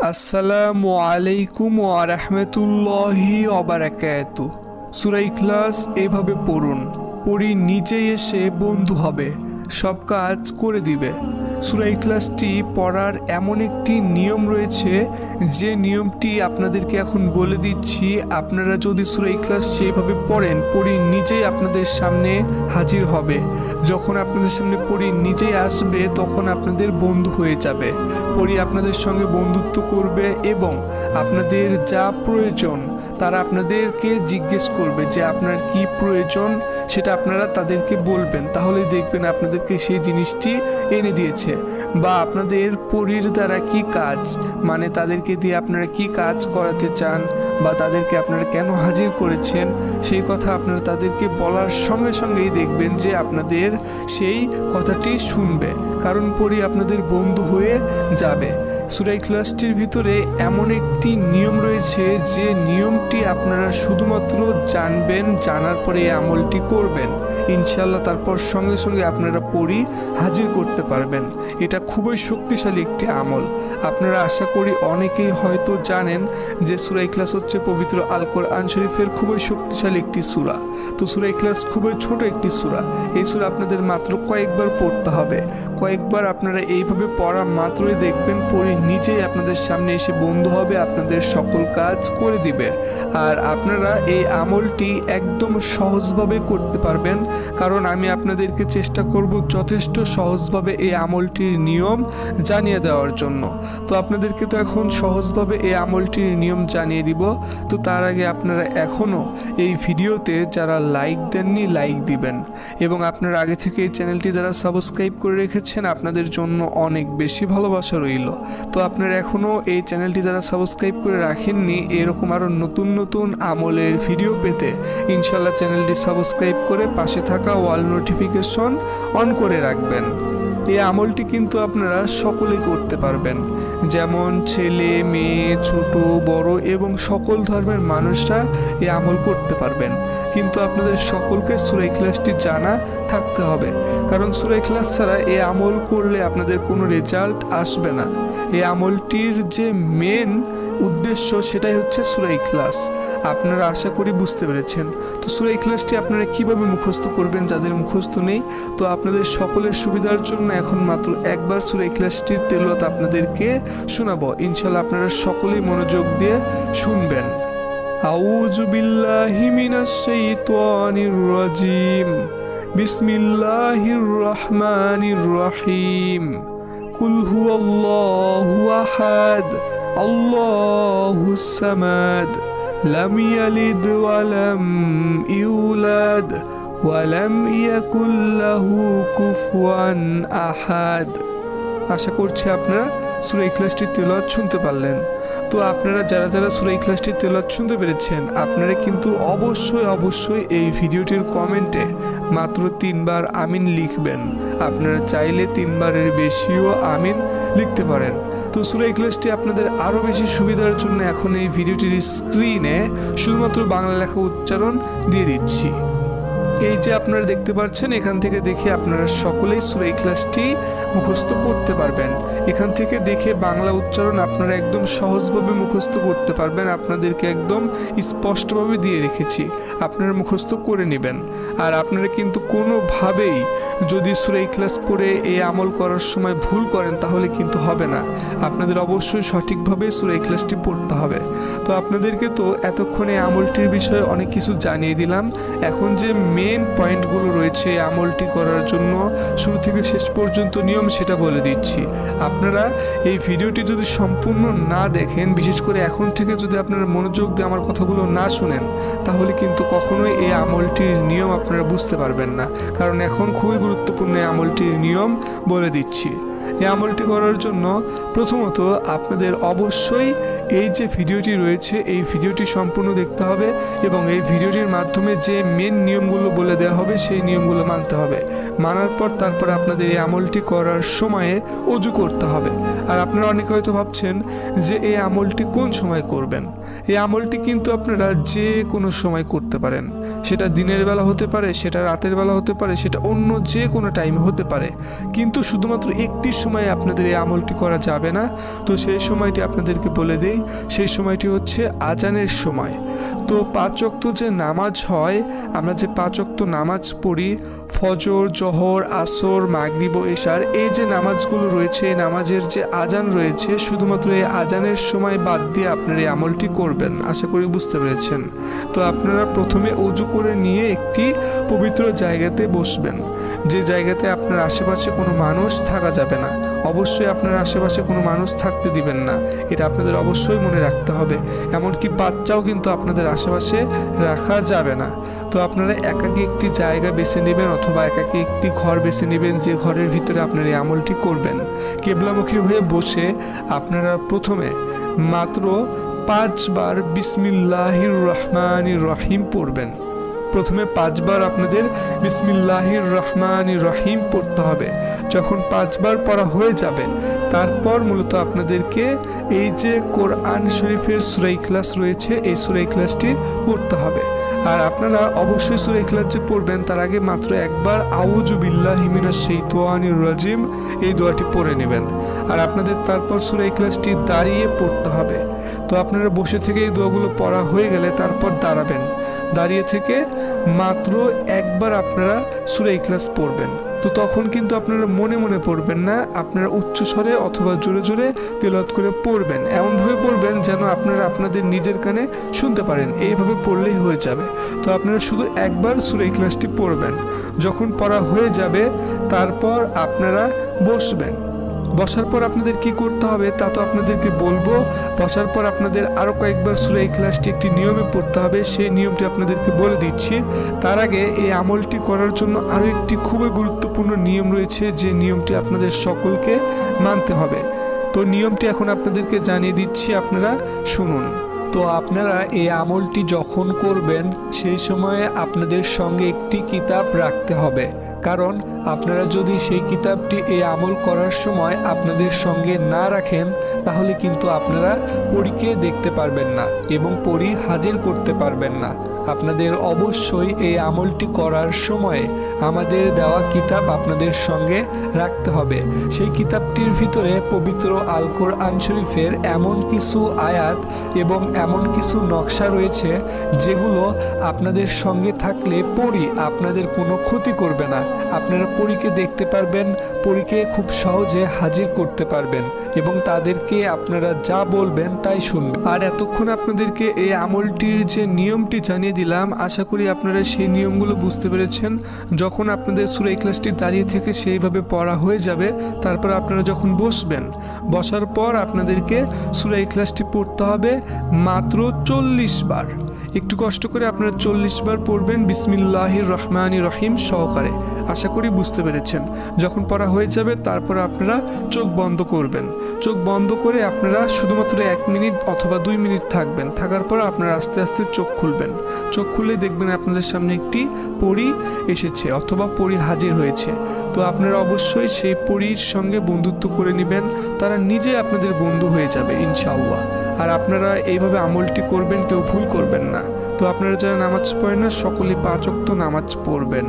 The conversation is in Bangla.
আসসালামু আলাইকুম ওয়া রাহমাতুল্লাহি ওয়া বারাকাতুহু। সূরা ইখলাস এভাবে পড়ুন, পড়ি নিজেই এসে বন্ধু হবে, সব কাজ করে দিবে। সূরা ইখলাসটি পড়ার এমন একটি নিয়ম রয়েছে, যে নিয়মটি আপনাদেরকে এখন বলে দিচ্ছি। আপনারা যদি সূরা ইখলাস সেইভাবে পড়েন, পড়ি নিজেই আপনাদের সামনে হাজির হবে। যখন আপনাদের সামনে পড়ি নিজেই আসবে, তখন আপনাদের বন্ধু হয়ে যাবে। পড়ি আপনাদের সঙ্গে বন্ধুত্ব করবে এবং আপনাদের যা প্রয়োজন তারা আপনাদেরকে জিজ্ঞেস করবে যে আপনার কি প্রয়োজন, সেটা আপনারা তাদেরকে বলবেন। তাহলে দেখবেন আপনাদেরকে সেই জিনিসটি এনে দিয়েছে। বা আপনাদের পরীর দ্বারা কি কাজ, মানে তাদেরকে দিয়ে আপনারা কি কাজ করাতে চান বা তাদেরকে আপনারা কেন হাজির করেছেন, সেই কথা আপনারা তাদেরকে বলার সঙ্গে সঙ্গেই দেখবেন যে আপনাদের সেই কথাটি শুনবে, কারণ পরী আপনাদের বন্ধু হয়ে যাবে। সূরা ইখলাসটির ভিতরে এমন একটি নিয়ম রয়েছে, যে নিয়মটি আপনারা শুধুমাত্র জানবেন, জানার পরে এই আমলটি করবেন, ইনশাআল্লাহ তারপর সঙ্গে সঙ্গে আপনারা পড়ি হাজির করতে পারবেন। এটা খুবই শক্তিশালী একটি আমল। আপনারা আশা করি অনেকেই হয়তো জানেন যে সূরা ইখলাস হচ্ছে পবিত্র আল কোরআন শরীফের খুবই শক্তিশালী একটি সূরা। তো সূরা ইখলাস খুবই ছোট একটি সূরা। এই সূরা আপনাদের মাত্র কয়েকবার পড়তে হবে। কয়েকবার আপনারা এইভাবে পড়া মাত্রই দেখবেন পড়ি নিজেই আপনাদের সামনে এসে বন্ধু হবে, আপনাদের সকল কাজ করে দিবে। আর আপনারা এই আমলটি একদম সহজভাবে করতে পারবেন, কারণ আমি আপনাদেরকে চেষ্টা করব যথেষ্ট সহজভাবে এই আমলটির নিয়ম জানিয়ে দেওয়ার জন্য। তো আপনাদেরকে তো এখন সহজভাবে এই আমলটির নিয়ম জানিয়ে দিব। তো তার আগে আপনারা এখনও এই ভিডিওতে যারা লাইক দেননি, লাইক দিবেন। এবং আপনারা আগে থেকে এই চ্যানেলটি যারা সাবস্ক্রাইব করে রেখেছেন, আপনাদের জন্য অনেক বেশি ভালোবাসা রইল। তো আপনারা এখনও এই চ্যানেলটি যারা সাবস্ক্রাইব করে রাখেননি, এরকম আরও নতুন নতুন আমলের ভিডিও পেতে ইনশাল্লাহ চ্যানেলটি সাবস্ক্রাইব করে পাশে থাকা অল নোটিফিকেশন অন করে রাখবেন। এই আমলটি কিন্তু আপনারা সকলেই করতে পারবেন, যেমন ছেলে মেয়ে, ছোট বড় এবং সকল ধর্মের মানুষরা এই আমল করতে পারবেন। কিন্তু আপনাদের সকলকে সূরা ইখলাসটি জানা থাকতে হবে, কারণ সূরা ইখলাস ছাড়া এই আমল করলে আপনাদের কোনো রেজাল্ট আসবে না। এই আমলটির যে মেন উদ্দেশ্য সেটাই হচ্ছে সূরা ইখলাস। আপনারা আশা করি বুঝতে পেরেছেন। তো সূরা ইখলাসটি আপনারা কিভাবে মুখস্থ করবেন, যাদের মুখস্থ নেই, তো আপনাদের সকলের সুবিধার জন্য এখন মাত্র একবার সূরা ইখলাসটির তেলাওয়াত আপনাদেরকে শোনাবো। ইনশাআল্লাহ আপনারা সকলেই মনোযোগ দিয়ে শুনবেন। আউযু বিল্লাহি মিনাশ শাইতানির রাজিম। বিসমিল্লাহির রহমানির রহিম। কুল হুয়াল্লাহু আহাদ, আল্লাহুস সামাদ, লাম ইয়ালিদ ওয়া লাম ইউলাদ ওয়া লাম ইয়াকুল লাহু কুফুয়ান আহাদ। আশা করছি আপনারা সূরা ইখলাসটির তেলাওয়াত শুনতে পারলেন। তো আপনারা যারা যারা সূরা ইখলাসটির তেলাওয়াত শুনতে পেরেছেন, আপনারা কিন্তু অবশ্যই এই ভিডিওটির কমেন্টে মাত্র 3 বার আমিন লিখবেন। আপনারা চাইলে 3 বারের বেশিও আমিন লিখতে পারেন। তো সূরা ইখলাসটি আপনাদের আরও বেশি সুবিধার জন্য এখন এই ভিডিওটির স্ক্রিনে শুধুমাত্র বাংলা লেখা উচ্চারণ দিয়ে দিচ্ছি। এই যে আপনারা দেখতে পাচ্ছেন, এখান থেকে দেখে আপনারা সকলেই সূরা ইখলাসটি মুখস্থ করতে পারবেন। এখান থেকে দেখে বাংলা উচ্চারণ আপনারা একদম সহজভাবে মুখস্থ করতে পারবেন। আপনাদেরকে একদম স্পষ্টভাবে দিয়ে রেখেছি, আপনারা মুখস্থ করে নেবেন। আর আপনারা কিন্তু কোনোভাবেই যদি সূরা ইখলাস পড়ে এই আমল করার সময় ভুল করেন, তাহলে কিন্তু হবে না। আপনাদের অবশ্যই সঠিকভাবে সূরা ইখলাসটি পড়তে হবে। তো আপনাদেরকে তো এতক্ষণে আমলটির বিষয়ে অনেক কিছু জানিয়ে দিলাম। এখন যে মেন পয়েন্টগুলো রয়েছে এই আমলটি করার জন্য শুরু থেকে শেষ পর্যন্ত নিয়ম, সেটা বলে দিচ্ছি। আপনারা এই ভিডিওটি যদি সম্পূর্ণ না দেখেন, বিশেষ করে এখন থেকে যদি আপনারা মনোযোগ দিয়ে আমার কথাগুলো না শুনেন, তাহলে কিন্তু কখনোই এই আমলটির নিয়ম আপনারা বুঝতে পারবেন না। কারণ এখন খুবই গুরুত্বপূর্ণ এই আমলটির নিয়ম বলে দিচ্ছি। এই আমলটি করার জন্য প্রথমত আপনাদের অবশ্যই এই যে ভিডিওটি রয়েছে, এই ভিডিওটি সম্পূর্ণ দেখতে হবে এবং এই ভিডিওটির মাধ্যমে যে মেন নিয়মগুলো বলে দেওয়া হবে, সেই নিয়মগুলো মানতে হবে। মানার পর তারপর আপনাদের এই আমলটি করার সময়ে ওযু করতে হবে। আর আপনারা অনেকে হয়তো ভাবছেন যে এই আমলটি কোন সময় করবেন। এই আমলটি কিন্তু আপনারা যে কোনো সময় করতে পারেন। সেটা দিনের বেলা হতে পারে, সেটা রাতের বেলা হতে পারে, সেটা অন্য যে কোনো টাইমে হতে পারে, কিন্তু শুধুমাত্র একটি সময় আপনাদের এই আমলটি করা যাবে না। তো সেই সময়টি আপনাদেরকে বলে দেই, সেই সময়টি হচ্ছে আজানের সময়। তো 5 ওয়াক্ত যে নামাজ হয়, আমরা যে 5 ওয়াক্ত নামাজ পড়ি, ফজর, জোহর, আসর, মাগরিব ও এশার, এই যে নামাজগুলো রয়েছে, এই নামাজের যে আজান রয়েছে, শুধুমাত্র এই আজানের সময় বাদ দিয়ে আপনারা এই আমলটি করবেন। আশা করি বুঝতে পেরেছেন। তো আপনারা প্রথমে ওযু করে নিয়ে একটি পবিত্র জায়গাতে বসবেন, যে জায়গাতে আপনার আশেপাশে কোনো মানুষ থাকা যাবে না। অবশ্যই আপনার আশেপাশে কোনো মানুষ থাকতে দিবেন না, এটা আপনাদের অবশ্যই মনে রাখতে হবে। এমনকি বাচ্চাও কিন্তু আপনাদের আশেপাশে রাখা যাবে না। তো আপনারা একাকী একটি জায়গা বেছে নেবেন অথবা একাকী একটি ঘর বেছে নেবেন, যে ঘরের ভিতরে আপনারা এই আমলটি করবেন। কেবলামুখী হয়ে বসে আপনারা প্রথমে মাত্র 5 বার বিসমিল্লাহির রহমানির রহিম পড়বেন। প্রথমে 5 বার আপনাদের বিসমিল্লাহির রহমানির রহিম পড়তে হবে। যখন 5 বার পড়া হয়ে যাবে, তারপর মূলত আপনাদেরকে এই যে কোরআন শরীফের সূরা ইখলাস রয়েছে, এই সূরা ইখলাসটি পড়তে হবে। আর আপনারা অবশ্যই সূরা ইখলাস যে পড়বেন, তার আগে মাত্র একবার আউযু বিল্লাহি মিনাশ শাইতানির রাজিম এই দোয়াটি পড়ে নেবেন। আর আপনাদের তারপর সূরা ইখলাসটি দাঁড়িয়ে পড়তে হবে। তো আপনারা বসে থেকে এই দোয়াগুলো পড়া হয়ে গেলে তারপর দাঁড়াবেন। দাঁড়িয়ে থেকে মাত্র একবার আপনারা সূরা ইখলাস পড়বেন। তো তখন কিন্তু আপনারা মনে মনে পড়বেন না, আপনারা উচ্চস্বরে অথবা জোরে জোরে তেলাওয়াত করে পড়বেন। এমনভাবে পড়বেন যেন আপনারা আপনাদের নিজের কানে শুনতে পারেন, এইভাবে পড়লেই হয়ে যাবে। তো আপনারা শুধু একবার সূরা ইখলাসটি পড়বেন। যখন পড়া হয়ে যাবে, তারপর আপনারা বসবেন। বসার পর আপনাদের কি করতে হবে তা তো আপনাদেরকে বলবো। বসার পর আপনাদের আরও কয়েকবার সূরা ইখলাসটি একটি নিয়মে পড়তে হবে, সেই নিয়মটি আপনাদেরকে বলে দিচ্ছি। তার আগে এই আমলটি করার জন্য আরও একটি খুবই গুরুত্বপূর্ণ নিয়ম রয়েছে, যে নিয়মটি আপনাদের সকলকে মানতে হবে। তো নিয়মটি এখন আপনাদেরকে জানিয়ে দিচ্ছি, আপনারা শুনুন। তো আপনারা এই আমলটি যখন করবেন, সেই সময়ে আপনাদের সঙ্গে একটি কিতাব রাখতে হবে। কারণ আপনারা যদি সেই কিতাবটি এই আমল করার সময় আপনাদের সঙ্গে না রাখেন, তাহলে কিন্তু আপনারা পরীকে দেখতে পারবেন না এবং পরী হাজির করতে পারবেন না। আপনাদের অবশ্যই এই আমলটি করার সময় আমাদের দেওয়া কিতাব আপনাদের সঙ্গে রাখতে হবে। সেই কিতাবটির ভিতরে পবিত্র আল কোরআন শরীফের এমন কিছু আয়াত এবং এমন কিছু নকশা রয়েছে, যেগুলো আপনাদের সঙ্গে থাকলে পরী আপনাদের কোনো ক্ষতি করবে না। আপনারা পরীকে দেখতে পারবেন, পরীকে খুব সহজে হাজির করতে পারবেন এবং তাদেরকে আপনারা যা বলবেন তাই শুনবেন। আর এতক্ষণ আপনাদেরকে এই আমলটির যে নিয়মটি জানিয়ে দিলাম, আশা করি আপনারা সেই নিয়মগুলো বুঝতে পেরেছেন। যখন আপনাদের সূরা ইখলাসটি দাঁড়িয়ে থেকে সেইভাবে পড়া হয়ে যাবে, তারপর আপনারা যখন বসবেন, বসার পর আপনাদেরকে সূরা ইখলাসটি পড়তে হবে মাত্র 40 বার। একটু কষ্ট করে আপনারা 40 বার পড়বেন বিসমিল্লাহির রহমানির রহিম সহকারে। আশা করি বুঝতে পেরেছেন। যখন পড়া হয়ে যাবে, তারপর আপনারা চোখ বন্ধ করবেন। চোখ বন্ধ করে আপনারা শুধুমাত্র 1 মিনিট অথবা 2 মিনিট থাকবেন। থাকার পর আপনারা আস্তে আস্তে চোখ খুলবেন। চোখ খুলে দেখবেন আপনাদের সামনে একটি পরী এসেছে অথবা পরী হাজির হয়েছে। তো আপনারা অবশ্যই সেই পরীর সঙ্গে বন্ধুত্ব করে নেবেন, তারা নিজে আপনাদের বন্ধু হয়ে যাবে ইনশাআল্লাহ। আর আপনারা এইভাবে আমলটি করবেন, কেউ ভুল করবেন না। তো আপনারা যারা নামাজ পড়েন না, সকলে 5 ওয়াক্ত নামাজ পড়বেন।